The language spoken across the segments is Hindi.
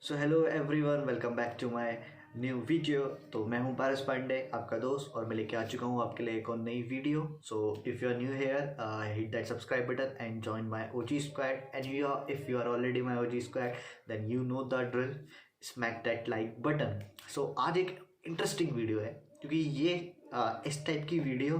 So hello everyone, welcome back to my new video. तो मैं हूं पारस पांडे, आपका दोस्त, और मैं लेके आ चुका हूं आपके लिए एक और नई video. So if you are new here, hit that subscribe button and join my OG squad. And you are if you are already my OG squad, then you know the drill, smack that like button. So आज एक इंटरेस्टिंग वीडियो है, क्योंकि ये इस टाइप की वीडियो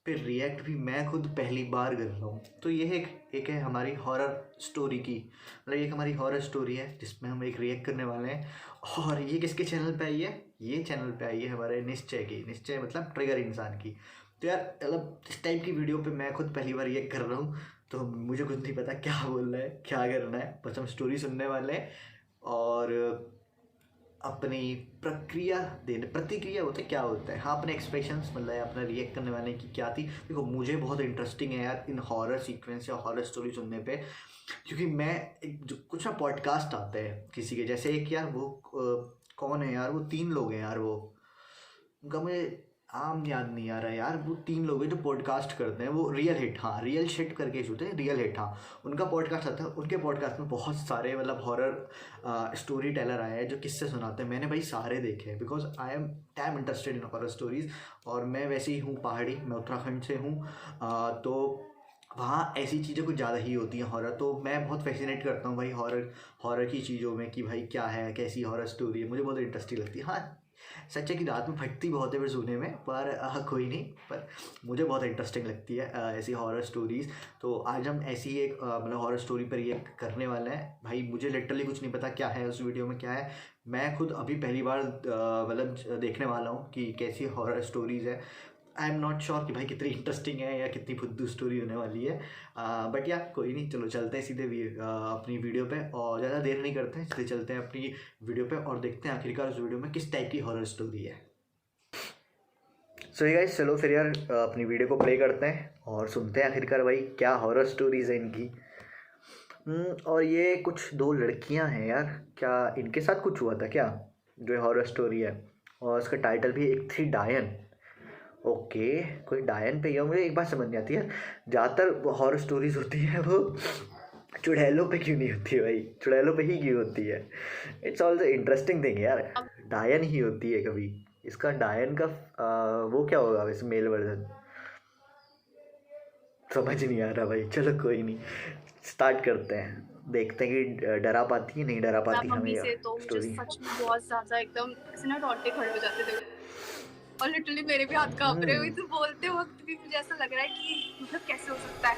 पे रिएक्ट भी मैं खुद पहली बार कर रहा हूँ। तो ये एक है हमारी हॉरर स्टोरी की, मतलब एक हमारी हॉरर स्टोरी है जिसमें हम एक रिएक्ट करने वाले हैं। और ये किसके चैनल पे आई है? ये चैनल पे आई है हमारे निश्चय की। निश्चय मतलब ट्रिगर इंसान की। तो यार मतलब इस टाइप की वीडियो पे मैं खुद पहली बार रिएक्ट कर रहा हूँ, तो मुझे खुद नहीं पता क्या बोलना है, क्या करना है। बस हम स्टोरी सुनने वाले हैं और अपनी प्रतिक्रिया होता है, क्या होता है, हाँ, अपने एक्सप्रेशंस मतलब अपना रिएक्ट करने वाले की क्या थी। देखो, मुझे बहुत इंटरेस्टिंग है यार इन हॉरर सीक्वेंस या हॉरर स्टोरी सुनने पे, क्योंकि मैं एक जो कुछ ना पॉडकास्ट आते हैं किसी के, जैसे एक यार वो कौन है यार, वो तीन लोग हैं यार, वो उनका मुझे आम याद नहीं आ रहा है यार। वो तीन लोग हैं जो पॉडकास्ट करते हैं, वो रियल हिट, हाँ, रियल शिट करके होते हैं, रियल हिट, हाँ, उनका पॉडकास्ट आता है। उनके पॉडकास्ट में बहुत सारे मतलब हॉरर स्टोरी टेलर आए हैं जो किस्से सुनाते हैं। मैंने भाई सारे देखे हैं, because I am time interested in horror stories. और मैं वैसे ही हूँ पहाड़ी, मैं उत्तराखंड से हूँ। तो वहाँ ऐसी चीज़ें कुछ ज़्यादा ही होती हैं हॉरर, तो मैं बहुत फैसिनेट करता हूँ भाई हॉरर हॉरर की चीज़ों में, कि भाई क्या है, कैसी हॉरर स्टोरी है, मुझे बहुत इंटरेस्टिंग लगती है। हाँ, सच है कि रात में फटती बहुत है फिर सोने में, पर कोई नहीं, पर मुझे बहुत इंटरेस्टिंग लगती है ऐसी हॉरर स्टोरीज़। तो आज हम ऐसी ही एक मतलब हॉरर स्टोरी पर ये करने वाले हैं। भाई मुझे लिटरली कुछ नहीं पता क्या है उस वीडियो में, क्या है। मैं खुद अभी पहली बार मतलब देखने वाला हूँ कि कैसी हॉरर स्टोरीज़ है। आई एम नॉट श्योर कि भाई कितनी इंटरेस्टिंग है या कितनी फुद्दू स्टोरी होने वाली है। बट या कोई नहीं, चलो चलते हैं सीधे अपनी वीडियो पे, और ज़्यादा देर नहीं करते हैं, सीधे चलते हैं अपनी वीडियो पे और देखते हैं आखिरकार उस वीडियो में किस टाइप की हॉरर स्टोरी है। सो ये गाइस, चलो फिर यार अपनी वीडियो को प्ले करते हैं और सुनते हैं आखिरकार भाई क्या हॉरर स्टोरीज है इनकी। और ये कुछ दो लड़कियां हैं यार, क्या इनके साथ कुछ हुआ था क्या, जो हॉरर स्टोरी है। और इसका टाइटल भी एक थी डायन। ओके, कोई डायन पे ही है। मुझे एक बात समझ नहीं आती है, ज़्यादातर हॉरर स्टोरीज होती है वो चुड़ैलों पे क्यों नहीं होती है भाई, चुड़ैलों पे ही क्यों होती है। इट्स ऑल्सो इंटरेस्टिंग थिंग यार, डायन ही होती है कभी। इसका डायन का वो क्या होगा वैसे, मेल वर्जन, समझ नहीं आ रहा भाई। चलो कोई नहीं, स्टार्ट करते हैं, देखते हैं कि डरा पाती है नहीं डरा पाती हमें मम्मी यह से तो मुझे स्टोरी। सच में बहुत ज्यादा एकदम ऐसे ना रोंगटे खड़े हो जाते थे। और लिटरली मेरे भी हाथ कांप रहे हुए हम्म, थे बोलते वक्त भी। मुझे ऐसा लग रहा है कि मतलब कैसे हो सकता है।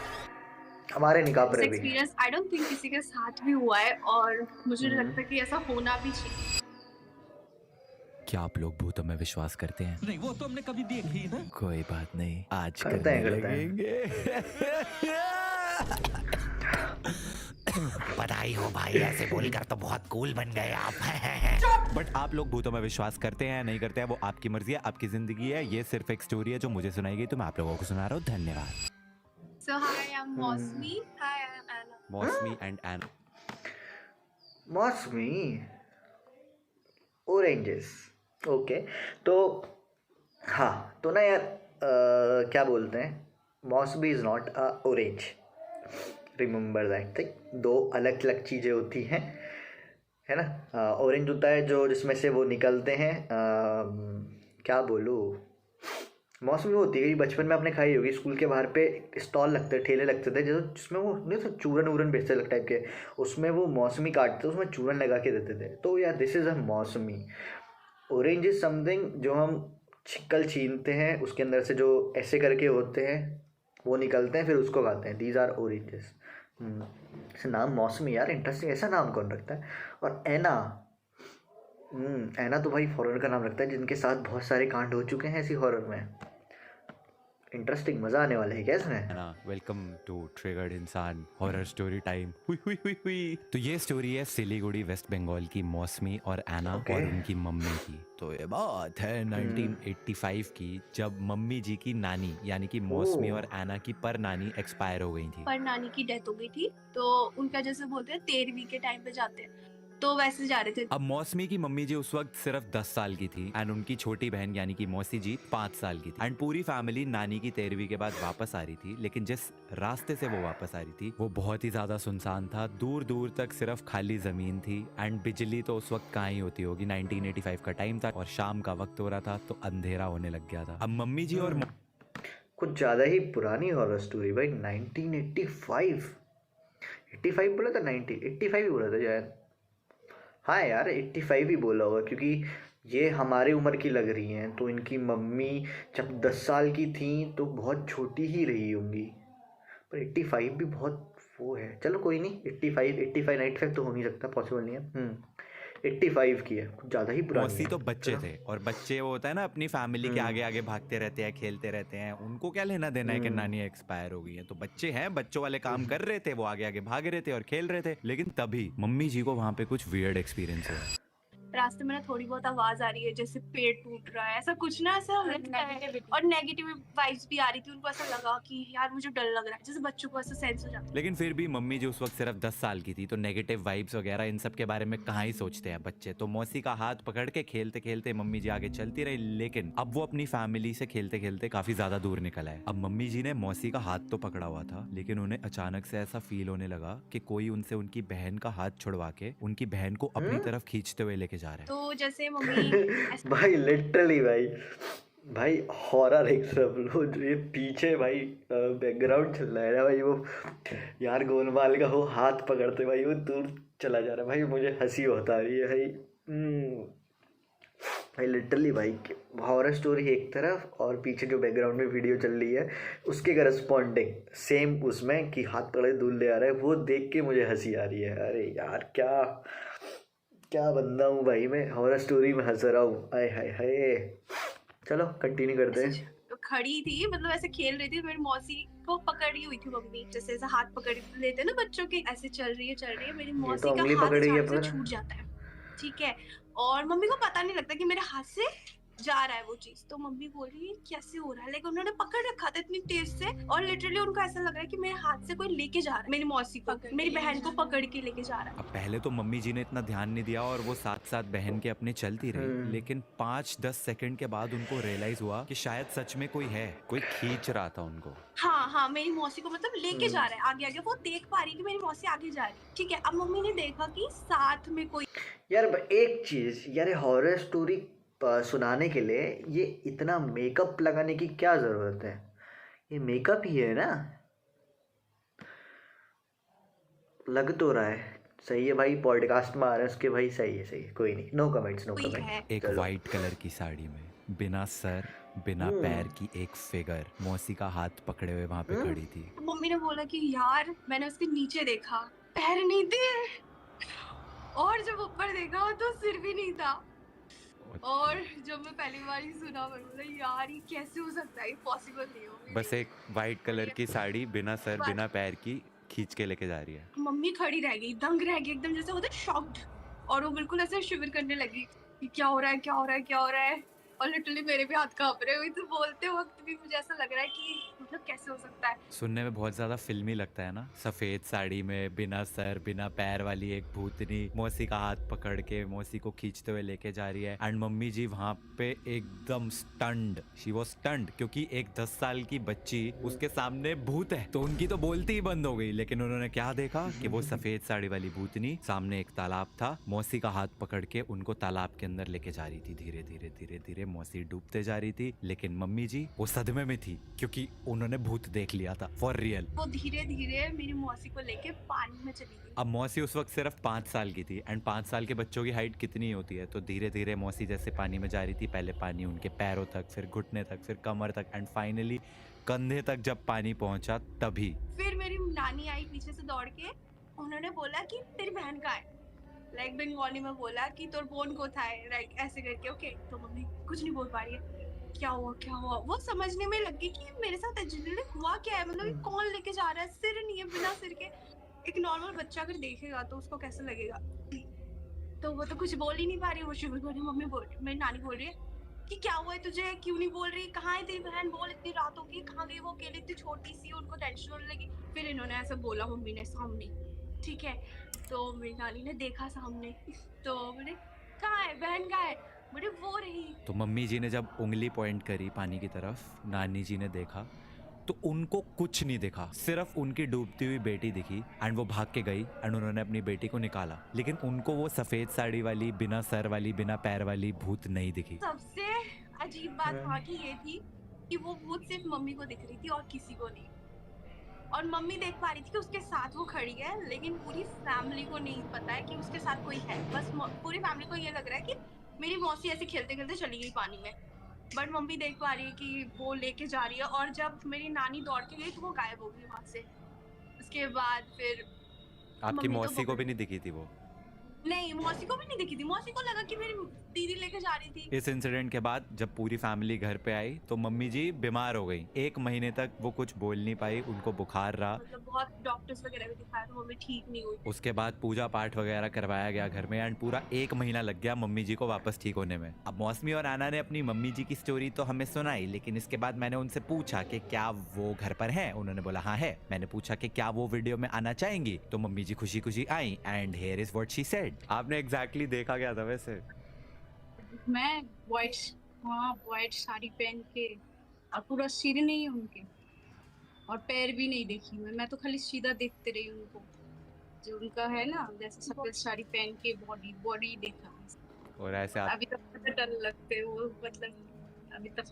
हमारे निकाह पर ऐसा भी। एक्सपीरियंस आई डोंट थिंक किसी के साथ भी हुआ है, और मुझे नहीं हम्म, लगता कि ऐसा होना भी चाहिए। क्या आप लोग भूतों में विश्वास करते हैं? नहीं, वो तो हमने कभी देखी ही ना। कोई बात नहीं, आज करते करने हैं करते हैं। लगेंगे। बधाई हो भाई, ऐसे बोलकर तो बहुत कूल बन गए आप। बट आप लोग भूतों में विश्वास करते हैं नहीं करते हैं वो आपकी मर्जी है, आपकी जिंदगी है। ये सिर्फ एक स्टोरी है जो मुझे सुनाई गई, तो मैं आप लोगों को सुना रहा हूँ। धन्यवाद। सो हाय, आई एम मौसमी। हाय, आई एम एना। मौसमी एंड एन मौसमी ऑरेंजेस। ओके, तो हाँ, तो ना यार क्या बोलते हैं, मौसमी is not a orange, remember that thing. दो अलग अलग चीज़ें होती हैं, है ना। ऑरेंज होता है जो जिसमें से वो निकलते हैं, क्या बोलूँ, मौसमी होती है, बचपन में आपने खाई होगी, स्कूल के बाहर पे स्टॉल लगते, ठेले लगते थे, जो जिसमें वो नहीं तो चूरन वूरन बेचते लग टाइप के, उसमें वो मौसमी काटते, उसमें चूरन लगा के देते थे। तो यार दिस इज़ अ मौसमी। ऑरेंज इज समथिंग जो हम छिकल छीनते हैं, उसके अंदर से जो ऐसे करके होते हैं वो निकलते हैं, फिर उसको खाते हैं। These are oranges. ऐसे नाम मौसमी यार, इंटरेस्टिंग, ऐसा नाम कौन रखता है। और एना, एना तो भाई फॉरेनर का नाम रखता है जिनके साथ बहुत सारे कांड हो चुके हैं ऐसी हॉरर में। इंटरेस्टिंग, मज़ा आने वाला है क्या इसमें। एना। वेलकम टू ट्रिगर्ड इंसान हॉरर स्टोरी टाइम। हुई हुई हुई हुई। तो ये स्टोरी है सिलीगुड़ी वेस्ट बंगाल की, मौसमी और एना ओके। और उनकी मम्मी की। तो ये बात है 1985 की, जब मम्मी जी की नानी यानी कि मौसमी ओह। और एना की पर नानी एक्सपायर हो गई थी। पर नानी की डेथ हो गई थी, तो उनका जैसे बोलते हैं 13वीं के टाइम पे जाते हैं। तो वैसे जा रहे थे। अब मौसमी की मम्मी जी उस वक्त सिर्फ 10 साल की थी एंड उनकी छोटी बहन यानी कि मौसी जी 5 साल की थी एंड पूरी फैमिली नानी की 13वीं के बाद वापस आ रही थी। लेकिन जिस रास्ते से वो वापस आ रही थी वो बहुत ही ज्यादा सुनसान था, दूर दूर तक सिर्फ खाली जमीन थी एंड बिजली तो उस वक्त कहाँ ही होती होगी। 1985 का टाइम था और शाम का वक्त हो रहा था तो अंधेरा होने लग गया था। अब मम्मी जी और कुछ ज़्यादा ही पुरानी हॉरर स्टोरी भाई। 1985 85 बोला था, 1985 ही बोला था शायद। हाँ यार 85 ही बोला होगा क्योंकि ये हमारे उम्र की लग रही हैं, तो इनकी मम्मी जब 10 साल की थी तो बहुत छोटी ही रही होंगी। पर 85 भी बहुत वो है। चलो कोई नहीं, 95 तो हो नहीं सकता, पॉसिबल नहीं है। 85 की है, कुछ ज़्यादा ही पुरानी मौसी है। तो बच्चे थे और बच्चे वो होता है ना अपनी फैमिली के आगे आगे भागते रहते हैं, खेलते रहते हैं। उनको क्या लेना देना है कि नानी एक्सपायर हो गई है। तो बच्चे हैं, बच्चों वाले काम कर रहे थे, वो आगे आगे भाग रहे थे और खेल रहे थे। लेकिन तभी मम्मी जी को वहां पे कुछ वियर्ड एक्सपीरियंस हुआ। रास्ते में ना थोड़ी बहुत आवाज आ रही है जैसे पेड़ टूट रहा है, ऐसा कुछ ना, ऐसा लगता है। और नेगेटिव वाइब्स भी आ रही थी। उनको ऐसा लगा कि यार मुझे डर लग रहा है, जैसे बच्चों को ऐसा सेंस हो जाता है। लेकिन फिर भी मम्मी जी उस वक्त सिर्फ 10 साल की थी तो नेगेटिव वाइब्स वगैरह इन सब के बारे में कहाँ ही सोचते हैं बच्चे। तो मौसी का हाथ पकड़ के खेलते खेलते मम्मी जी आगे चलती रही। लेकिन अब वो अपनी फैमिली से खेलते खेलते काफी ज्यादा दूर निकल आए। अब मम्मी जी ने मौसी का हाथ तो पकड़ा हुआ था लेकिन उन्हें अचानक से ऐसा फील होने लगा कि कोई उनसे उनकी बहन का हाथ छुड़वा के उनकी बहन को अपनी तरफ खींचते हुए लेके जा रहा है। तो जैसे मम्मी भाई लिटरली भाई हॉरर एक तरफ लो, जो ये पीछे भाई बैकग्राउंड चल रहा है ना भाई, वो यार गोलमाल का वो हाथ पकड़ते भाई वो दूर चला जा रहा है भाई, मुझे हंसी होता रही है भाई। भाई लिटरली भाई हॉरर स्टोरी एक तरफ और पीछे जो बैकग्राउंड में वीडियो चल रही है उसके करस्पॉन्डिंग सेम उसमें कि हाथ पकड़े दूर ले आ रहा है, वो देख के मुझे हंसी आ रही है। अरे यार क्या क्या बंदा हूँ भाई मैं, हॉरर स्टोरी में हंस रहा हूँ। आय हाय हाय। चलो कंटिन्यू करते हैं। खड़ी थी, मतलब ऐसे खेल रही थी, मेरी मौसी को पकड़ी हुई थी मम्मी, जैसे ऐसा हाथ पकड़ लेते ना बच्चों के, ऐसे चल रही है। मेरी ये मौसी तो का उंगली हाथ पकड़ी है अचानक से पर छूट जाता है, ठीक है। और मम्मी को पता नहीं लगता कि मेरे हाथ से जा रहा है वो चीज। तो मम्मी बोल रही है कैसे हो रहा है, लेकिन उन्होंने पकड़ रखा था इतनी तेज से, और लिटरली उनको ऐसा लग रहा है कि मेरे हाथ से कोई लेके जा रहा है, मेरी मौसी को, मेरी बहन को पकड़ के लेके जा रहा है। अब पहले तो मम्मी जी ने इतना ध्यान नहीं दिया और वो साथ साथ बहन के अपने चलती रही। लेकिन 5-10 सेकंड के बाद उनको रियलाइज हुआ कि शायद सच में कोई है, कोई खींच रहा था उनको। हाँ, मेरी मौसी को मतलब लेके जा रहा है आगे। वो देख पा रही कि मेरी मौसी आगे जा रही है, ठीक है। अब मम्मी ने देखा कि साथ में कोई। यार एक चीज़ यार, हॉरर स्टोरी सुनाने के लिए ये इतना मेकअप लगाने की क्या ज़रूरत है? ये मेकअप ही है ना, लग तो रहा है। सही है भाई, पॉडकास्ट में आ रहा है उसके भाई, सही है कोई नहीं, नो कमेंट्स। एक वाइट कलर की साड़ी में बिना सर बिना पैर की एक फिगर मौसी का हाथ पकड़े हुए वहां पे खड़ी थी। मम्मी ने बोला कि यार मैंने उसके नीचे देखा, पैर नहीं थे, और जब ऊपर देखा तो सिर भी नहीं था। और जब मैं पहली बार ही सुना, मैं बोला यार ये कैसे हो सकता है, ये पॉसिबल नहीं हो। बस एक वाइट कलर की साड़ी बिना सर बिना पैर की खींच के लेके जा रही है। मम्मी खड़ी रह गई, दंग रह गई एकदम, जैसे होता है शॉक्ड। और वो बिल्कुल ऐसे शिवर करने लगी कि क्या हो रहा है। और लिटरली मेरे भी हाथ कांप रहे हुए, तो बोलते वक्त भी मुझे ऐसा लग रहा है कि मतलब कैसे हो सकता है। सुनने में बहुत ज्यादा फिल्मी लगता है ना, सफेद साड़ी में बिना सर बिना पैर वाली एक भूतनी मौसी का हाथ पकड़ के मौसी को खींचते हुए लेके जा रही है। एंड मम्मी जी वहां पे एकदम स्टन्ड, शी वाज स्टन्ड, क्योंकि एक 10 साल की बच्ची उसके सामने भूत है तो उनकी तो बोलती ही बंद हो गई। लेकिन उन्होंने क्या देखा कि वो सफेद साड़ी वाली भूतनी, सामने एक तालाब था, मौसी का हाथ पकड़ के उनको तालाब के अंदर लेके जा रही थी। धीरे धीरे मौसी डूबते जा रही थी, लेकिन मम्मी जी वो सदमे में थी क्योंकि उन्होंने भूत देख लिया था फॉर रियल। वो धीरे धीरे मेरी मौसी को लेके पानी में चली गई। अब मौसी उस वक्त सिर्फ 5 साल की थी एंड 5 साल के बच्चों की हाइट कितनी होती है, तो धीरे धीरे मौसी जैसे पानी में जा रही थी, पहले पानी उनके पैरों तक, फिर घुटने तक, फिर कमर तक एंड फाइनली कंधे तक जब पानी पहुंचा तभी फिर मेरी नानी आई पीछे से दौड़ के, उन्होंने बोला कि तेरी बहन कहाँ है, लाइक बंगाली में बोला कि तोर बोन को था, लाइक ऐसे करके। ओके, तो मम्मी कुछ नहीं बोल पा रही है, क्या हुआ। वो समझने में लगी कि मेरे साथ एक्चुअली हुआ क्या है, मतलब कौन लेके जा रहा है, सिर नहीं है, बिना सिर के। एक नॉर्मल बच्चा अगर देखेगा तो उसको कैसे लगेगा, तो वो तो कुछ बोल ही नहीं पा रही। वो शुरू बोल रही, मम्मी बोल रही, मेरी नानी बोल रही है कि क्या हुआ है तुझे, क्यों नहीं बोल रही, कहाँ है तेरी बहन, बोल, इतनी रात हो गई, कहाँ गई वो, अकेली इतनी छोटी सी, उनको टेंशन होने लगी। फिर इन्होंने ऐसा बोला मम्मी ने सामने ठीक है। तो मेरी नानी ने देखा सामने, तो बोले कहाँ है बहन, कहाँ है? बोले वो रही। तो मम्मी जी ने जब उंगली पॉइंट करी पानी की तरफ, नानी जी ने देखा तो उनको कुछ नहीं दिखा, सिर्फ उनकी डूबती हुई बेटी दिखी एंड वो भाग के गई एंड उन्होंने अपनी बेटी को निकाला, लेकिन उनको वो सफेद साड़ी वाली, बिना सर वाली, बिना पैर वाली भूत नहीं दिखी। सबसे अजीब बात वहाँ की ये थी कि वो भूत सिर्फ मम्मी को दिख रही थी और किसी को नहीं। और मम्मी देख पा रही थी कि उसके साथ वो खड़ी है, लेकिन पूरी फैमिली को नहीं पता है कि उसके साथ कोई है। बस पूरी फैमिली को ये लग रहा है कि मेरी मौसी ऐसे खेलते खेलते चली गई पानी में, बट मम्मी देख पा रही है कि वो लेके जा रही है। और जब मेरी नानी दौड़ के गई तो वो गायब हो गई वहां से। उसके बाद फिर आपकी मम्मी तो मौसी को बहुत- भी नहीं दिखी थी वो? नहीं, मौसी को भी नहीं दिखी थी। मौसी को लगा कि मेरी दीदी लेके जा रही थी। इस इंसिडेंट के बाद जब पूरी फैमिली घर पे आई तो मम्मी जी बीमार हो गई। 1 महीने तक वो कुछ बोल नहीं पाई, उनको बुखार रहा। मतलब बहुत डॉक्टर्स वगैरह भी दिखाया तो मम्मी ठीक नहीं हुई। उसके बाद पूजा पाठ वगैरह करवाया गया घर में एंड पूरा 1 महीना लग गया मम्मी जी को वापस ठीक होने में। अब मौसमी और आना ने अपनी मम्मी जी की स्टोरी तो हमें सुनाई, लेकिन इसके बाद मैंने उनसे पूछा कि क्या वो घर पर हैं। उन्होंने बोला हाँ है। मैंने पूछा कि क्या वो वीडियो में आना चाहेंगी, तो मम्मी जी खुशी खुशी आई and here is what she said. आपने एग्जैक्टली देखा क्या था वैसे? मैं व्हाइट साड़ी पहन के, और पूरा सिर नहीं है उनके और पैर भी नहीं देखी मैं तो खाली सीधा देखते रही उनको, जो उनका है ना जैसे सफेद साड़ी पहन के बॉडी देखा। और ऐसे आप अभी तक मुझे डर लगते हैं वो, मतलब अभी तक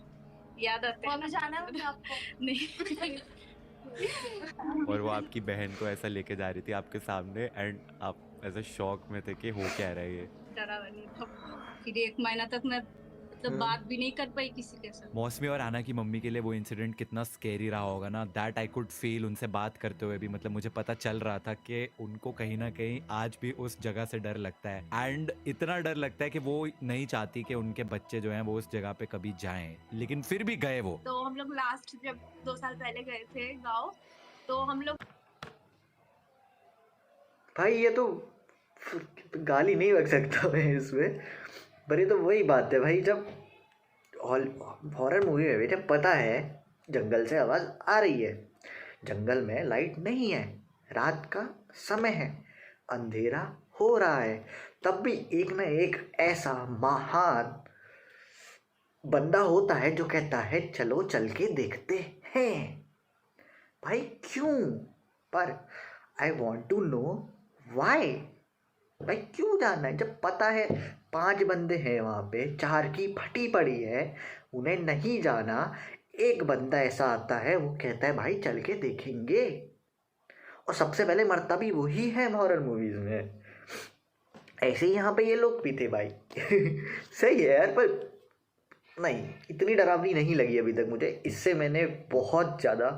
याद आते हैं। मम्मी जाना है आपको? नहीं और वो आपकी बहन को ऐसा लेके जा रही थी आपके सामने एंड आप ऐसे शॉक में थे कि हो क्या रहा है ये। डरा नहीं था। फिर 1 महीना तक मैं मतलब बात भी नहीं कर पाई किसी के साथ। मौसमी और आना की मम्मी के लिए वो इंसिडेंट कितना स्केरी रहा होगा ना, दैट आई कुड फील। उनसे बात करते हुए भी मतलब मुझे पता चल रहा था कि उनको कहीं ना कहीं आज भी उस जगह से डर लगता है एंड इतना डर लगता है कि वो नहीं चाहती कि उनके बच्चे जो हैं वो उस जगह पे कभी जाएं, लेकिन फिर भी गए वो। तो हम लोग लास्ट जब 2 साल पहले गए थे गाँव, तो हम लोग भाई ये तो गाली नहीं बक सकता मैं इसमें, पर ये तो वही बात है भाई, जब हॉरर मूवी में भी जब पता है जंगल से आवाज़ आ रही है, जंगल में लाइट नहीं है, रात का समय है, अंधेरा हो रहा है, तब भी एक ना एक ऐसा महान बंदा होता है जो कहता है चलो चल के देखते हैं। भाई क्यों? पर I want to know why. भाई क्यों जाना है जब पता है 5 बंदे हैं वहाँ पे, 4 की फटी पड़ी है, उन्हें नहीं जाना। एक बंदा ऐसा आता है वो कहता है भाई चल के देखेंगे, और सबसे पहले मरता भी वही है हॉरर मूवीज में। ऐसे ही यहाँ पे ये लोग भी थे भाई सही है यार, पर नहीं इतनी डरावनी नहीं लगी अभी तक मुझे। इससे मैंने बहुत ज़्यादा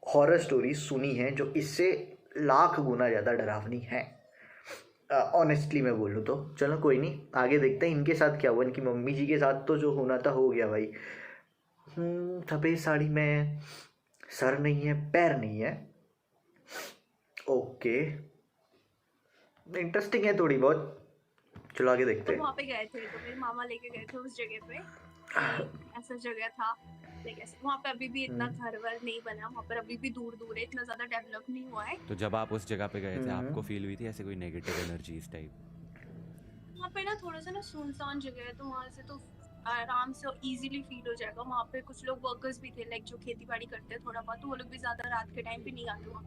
हॉरर स्टोरी सुनी है जो इससे लाख गुना ज़्यादा डरावनी है, ऑनेस्टली मैं बोलूँ तो। चलो कोई नहीं, आगे देखते हैं इनके साथ क्या हुआ। इनकी मम्मी जी के साथ तो जो होना था हो गया भाई। सफ़ेद साड़ी में सर नहीं है, पैर नहीं है, ओके इंटरेस्टिंग है थोड़ी बहुत। चलो आगे देखते तो हैं। वहाँ पे गए थे, तो मेरे मामा लेके गए थे उस जगह पे। ऐसा जगह था, लेकिन वहाँ पे अभी भी इतना घर वर नहीं बना, वहाँ पर अभी भी दूर दूर है, इतना ज्यादा डेवलप नहीं हुआ है। तो जब आप उस जगह पे गए थे आपको फील हुई थी ऐसे कोई नेगेटिव एनर्जी इस टाइप? वहाँ पे ना थोड़ा सा ना सुनसान जगह है, तो वहाँ से तो आराम से इजीली फील हो जाएगा। वहाँ पे कुछ लोग वर्कर्स भी थे, लाइक जो खेती बाड़ी करते हैं थोड़ा बहुत, तो वो लोग भी ज्यादा रात के टाइम पे नहीं आते वहाँ।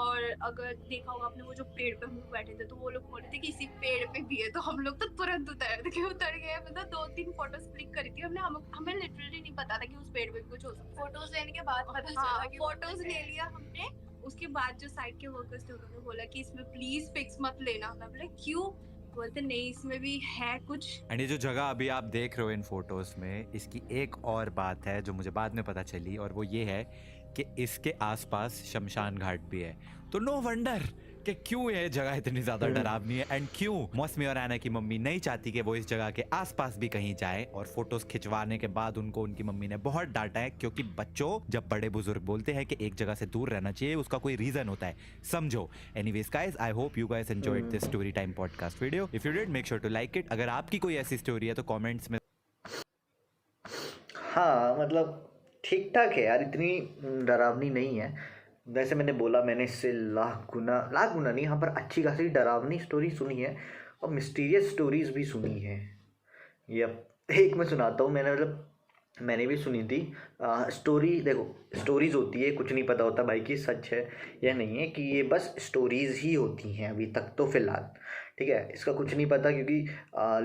और अगर देखा होगा आपने वो जो पेड़ पे हम लोग बैठे थे, तो वो लोग बोल रहे थे कि इसी पेड़ पे भी है, तो हम लोग तो तुरंत उतर गए। मतलब 2-3 फोटोज क्लिक करी थी हमने, हमें लिटरली नहीं पता था कि उस पेड़ पे कुछ हो सकता है। फोटोज लेने के बाद पता चला कि फोटोज ले लिया हमने। उसके बाद जो साइड के वर्कर्स थे उन्होंने बोला कि इसमें प्लीज पिक्स मत लेना। मैं बोला क्यों? बोलते नहीं इसमें भी है कुछ। एंड ये जो जगह अभी आप देख रहे हो इन फोटोज में, इसकी एक और बात है जो मुझे बाद में पता चली, और वो ये है कि इसके आसपास शमशान घाट भी है। तो नो वंडर कि क्यों ये जगह इतनी ज्यादा डरावनी है एंड क्यों मौसमी और आना की मम्मी नहीं चाहती कि वो इस जगह के आसपास भी कहीं जाए। और फोटोज खिंचवाने के बाद उनको उनकी मम्मी ने बहुत डांटा है, क्योंकि बच्चों जब बड़े बुजुर्ग बोलते हैं कि एक जगह से दूर रहना चाहिए, उसका कोई रीजन होता है, समझो। Anyways guys, I hope you guys enjoyed this story time podcast video. If you did, make sure to like it. अगर आपकी कोई ऐसी स्टोरी है तो कमेंट्स में। हाँ मतलब ठीक ठाक है यार, इतनी डरावनी नहीं है, वैसे मैंने बोला, मैंने इससे लाख गुना नहीं, यहाँ पर अच्छी खासी डरावनी स्टोरी सुनी है और मिस्टीरियस स्टोरीज भी सुनी है। ये एक मैं सुनाता हूँ, मैंने भी सुनी थी। स्टोरी देखो, स्टोरीज होती है, कुछ नहीं पता होता भाई कि सच है या नहीं है, कि ये बस स्टोरीज ही होती हैं अभी तक तो फ़िलहाल। ठीक है, इसका कुछ नहीं पता क्योंकि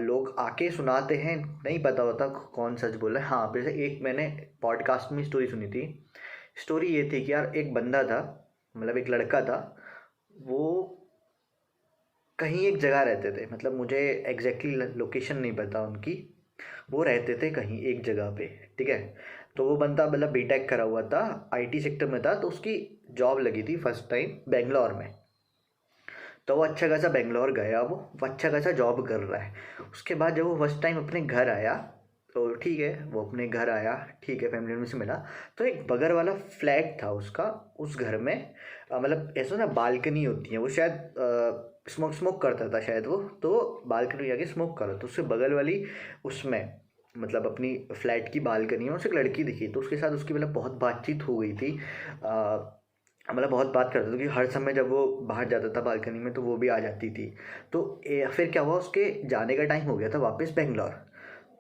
लोग आके सुनाते हैं, नहीं पता होता कौन सच बोल रहा है। हाँ, वैसे एक मैंने पॉडकास्ट में स्टोरी सुनी थी। स्टोरी ये थी कि यार एक बंदा था, मतलब एक लड़का था, वो कहीं एक जगह रहते थे, मतलब मुझे एग्जैक्टली लोकेशन नहीं पता उनकी, वो रहते थे कहीं एक जगह पे। ठीक है, तो वो बंदा मतलब बीटेक करा हुआ था, आईटी सेक्टर में था, तो उसकी जॉब लगी थी फर्स्ट टाइम बेंगलोर में। तो वो अच्छा खासा बेंगलोर गया, वो अच्छा खासा जॉब कर रहा है। उसके बाद जब वो फर्स्ट टाइम अपने घर आया, तो ठीक है वो अपने घर आया, ठीक है फैमिली में से मिला, तो एक बगल वाला फ्लैट था उसका, उस घर में मतलब ऐसा ना बालकनी होती है, वो शायद स्मोक करता था शायद वो, तो बालकनी आके स्मोक कर रहा था। तो उससे बगल वाली उसमें मतलब अपनी फ्लैट की बालकनी में उसे एक लड़की दिखी, तो उसके साथ उसकी मतलब बहुत बातचीत हो गई थी। मतलब बहुत बात करता था कि हर समय जब वो बाहर जाता था बालकनी में तो वो भी आ जाती थी। तो फिर क्या हुआ, उसके जाने का टाइम हो गया था वापस बेंगलोर।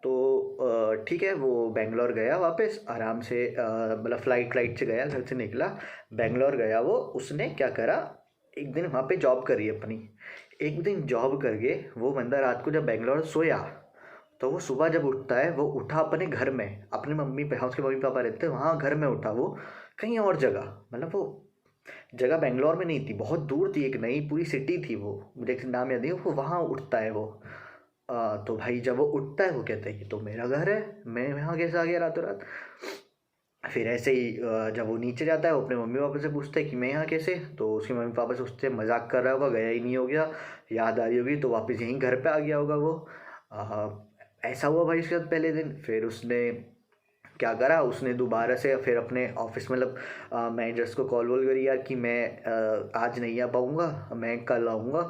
तो ठीक है, वो बेंगलोर गया वापस आराम से, मतलब फ़्लाइट से गया, घर से निकला बेंगलोर गया। वो उसने क्या करा, एक दिन वहाँ पे जॉब करी अपनी। एक दिन जॉब करके वो बंदा रात को जब बेंगलोर सोया, तो वो सुबह जब उठता है, वो उठा अपने घर में, अपने मम्मी पापा, उसके मम्मी पापा रहते हैं वहाँ, घर में उठा वो कहीं और जगह, मतलब वो जगह बेंगलोर में नहीं थी, बहुत दूर थी, एक नई पूरी सिटी थी वो, मुझे एक नाम याद नहीं, वो वहाँ उठता है वो। तो भाई जब वो उठता है, वो कहता है ये तो मेरा घर है, मैं यहाँ कैसे आ गया रातों रात। फिर ऐसे ही जब वो नीचे जाता है, वो अपने मम्मी पापा से पूछता है कि मैं यहाँ कैसे, तो उसके मम्मी पापा सोचते हैं मजाक कर रहा होगा, गया ही नहीं हो गया, याद आ रही होगी, तो वापस यहीं घर पे आ गया होगा वो। अ, ऐसा हुआ भाई उसके बाद पहले दिन। फिर उसने क्या करा, उसने दोबारा से फिर अपने ऑफिस मतलब मैनेजर्स को कॉल वॉल करी यार कि मैं आज नहीं आ पाऊँगा, मैं कल आऊँगा।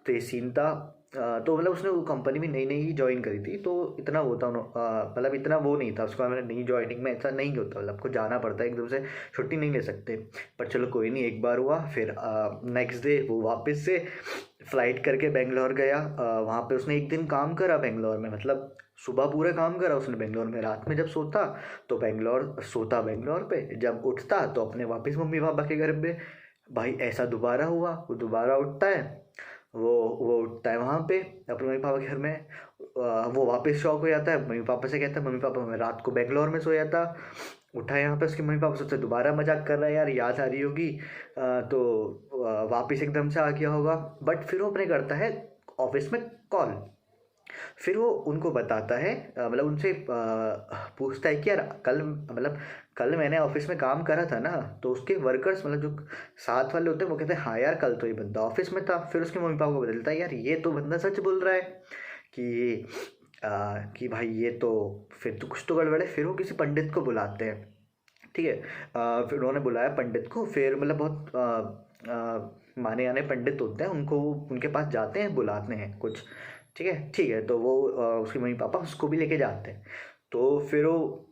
तो ये सीन था। तो मतलब उसने वो कंपनी भी नई नई ही ज्वाइन करी थी, तो इतना वो था मतलब इतना वो नहीं था उसका, मतलब नई ज्वाइनिंग में ऐसा नहीं होता, मतलब आपको जाना पड़ता है, एकदम से छुट्टी नहीं ले सकते। पर चलो कोई नहीं, एक बार हुआ। फिर नेक्स्ट डे वो वापस से फ़्लाइट करके बेंगलोर गया। वहाँ पे उसने एक दिन काम करा बेंगलोर में, मतलब सुबह पूरा काम करा उसने बेंगलोर में, रात में जब सोता तो बेंगलोर पे, जब उठता तो अपने वापस मम्मी पापा के घर पे। भाई ऐसा दोबारा हुआ, वो दोबारा उठता है, वो उठता है वहाँ पे अपने मम्मी पापा के घर में। वो वापस शॉक हो जाता है, मम्मी पापा से कहता है मम्मी पापा मैं रात को बेंगलोर में सोया था। उठा यहाँ पे, उसके मम्मी पापा सोचते दोबारा मजाक कर रहा है यार, याद आ रही होगी। तो वापस एकदम से आ गया होगा। बट फिर वो अपने करता है ऑफिस में कॉल, फिर वो उनको बताता है, मतलब उनसे पूछता है कि यार कल मैंने ऑफिस में काम करा था ना। तो उसके वर्कर्स मतलब जो साथ वाले होते हैं वो कहते हैं हाँ यार कल तो ये बंदा ऑफिस में था। फिर उसके मम्मी पापा को बदलता है यार ये तो बंदा सच बोल रहा है कि भाई ये तो फिर तो कुछ तो गड़बड़ है। फिर वो किसी पंडित को बुलाते हैं, ठीक है। फिर उन्होंने बुलाया पंडित को, फिर मतलब बहुत माने आने पंडित होते हैं, उनको उनके पास जाते हैं, बुलाते हैं कुछ, ठीक है। तो वो उसके मम्मी पापा उसको भी लेके जाते हैं। तो फिर वो,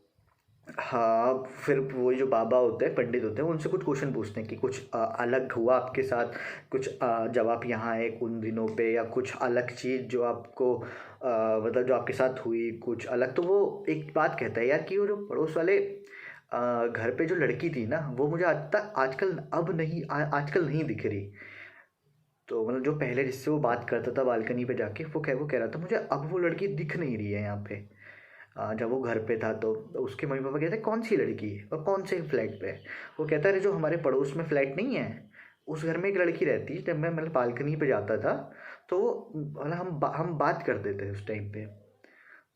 हाँ, फिर वो जो बाबा होते हैं, पंडित होते हैं, उनसे कुछ क्वेश्चन पूछते हैं कि कुछ अलग हुआ आपके साथ, कुछ जब आप यहाँ आए उन दिनों पे, या कुछ अलग चीज़ जो आपको मतलब जो आपके साथ हुई कुछ अलग। तो वो एक बात कहता है यार कि वो जो पड़ोस वाले घर पे जो लड़की थी ना, वो मुझे आजकल नहीं दिख रही। तो मतलब जो पहले जिससे वो बात करता था बालकनी पे जाके, वो कह रहा था मुझे अब वो लड़की दिख नहीं रही है यहाँ पे। जब वो घर पे था तो उसके मम्मी पापा कहते हैं कौन सी लड़की है और कौन से फ्लैट पे है। वो कहता है जो हमारे पड़ोस में फ्लैट नहीं है, उस घर में एक लड़की रहती है, जब मैं मतलब बालकनी पे जाता था तो मतलब हम बात करते थे उस टाइम पे।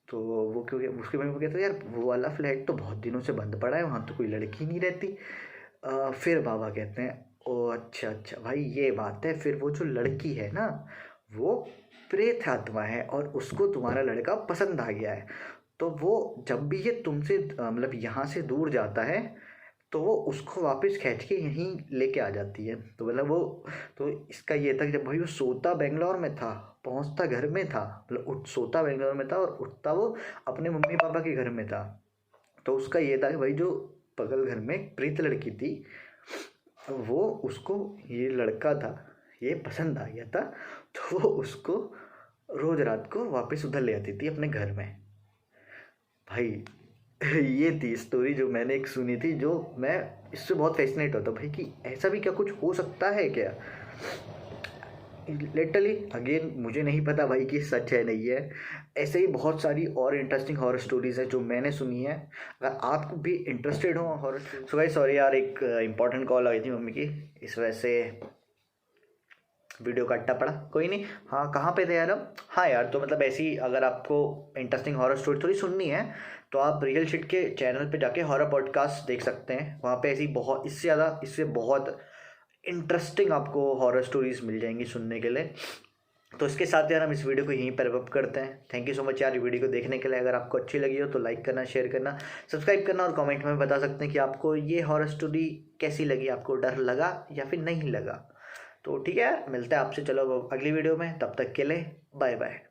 तो वो क्योंकि उसके मम्मी पापा कहते हैं यार वो वाला फ्लैट तो बहुत दिनों से बंद पड़ा है, वहाँ तो कोई लड़की नहीं रहती। फिर बाबा कहते हैं ओ अच्छा अच्छा भाई ये बात है, फिर वो जो लड़की है ना वो प्रेत आत्मा है और उसको तुम्हारा लड़का पसंद आ गया है। तो वो जब भी ये तुमसे मतलब यहाँ से दूर जाता है तो वो उसको वापस खींच के यहीं लेके आ जाती है। तो मतलब वो, तो इसका ये था कि जब भाई वो सोता बेंगलोर में था, पहुँचता घर में था, मतलब सोता बेंगलोर में था और उठता वो अपने मम्मी पापा के घर में था। तो उसका ये था कि भाई जो बगल घर में एक प्रीत लड़की थी, वो उसको ये लड़का था ये पसंद आ गया था, तो वो उसको रोज़ रात को वापस उधर ले आती थी अपने घर में। भाई ये थी स्टोरी जो मैंने एक सुनी थी, जो मैं इससे बहुत फैसिनेट होता भाई कि ऐसा भी क्या कुछ हो सकता है क्या। लिटरली अगेन मुझे नहीं पता भाई कि सच है नहीं है। ऐसे ही बहुत सारी और इंटरेस्टिंग हॉरर स्टोरीज़ हैं जो मैंने सुनी है। अगर आप भी इंटरेस्टेड हो हॉरर, सो गाइस सॉरी यार, एक इम्पॉर्टेंट कॉल आ गई थी मम्मी की, इस वजह से वीडियो काटना पड़ा। कोई नहीं। हाँ कहाँ पे थे यार हम? हाँ यार, तो मतलब ऐसी अगर आपको इंटरेस्टिंग हॉरर स्टोरी थोड़ी सुननी है तो आप रियल शिट के चैनल पे जाके हॉरर पॉडकास्ट देख सकते हैं। वहाँ पे ऐसी बहुत इससे बहुत इंटरेस्टिंग आपको हॉरर स्टोरीज मिल जाएंगी सुनने के लिए। तो इसके साथ यार हम इस वीडियो को यहीं पर रैप करते हैं। थैंक यू सो मच यार वीडियो को देखने के लिए। अगर आपको अच्छी लगी हो तो लाइक करना, शेयर करना, सब्सक्राइब करना और कमेंट में बता सकते हैं कि आपको ये हॉरर स्टोरी कैसी लगी, आपको डर लगा या फिर नहीं लगा। तो ठीक है, मिलते हैं आपसे चलो अगली वीडियो में, तब तक के लिए बाय बाय।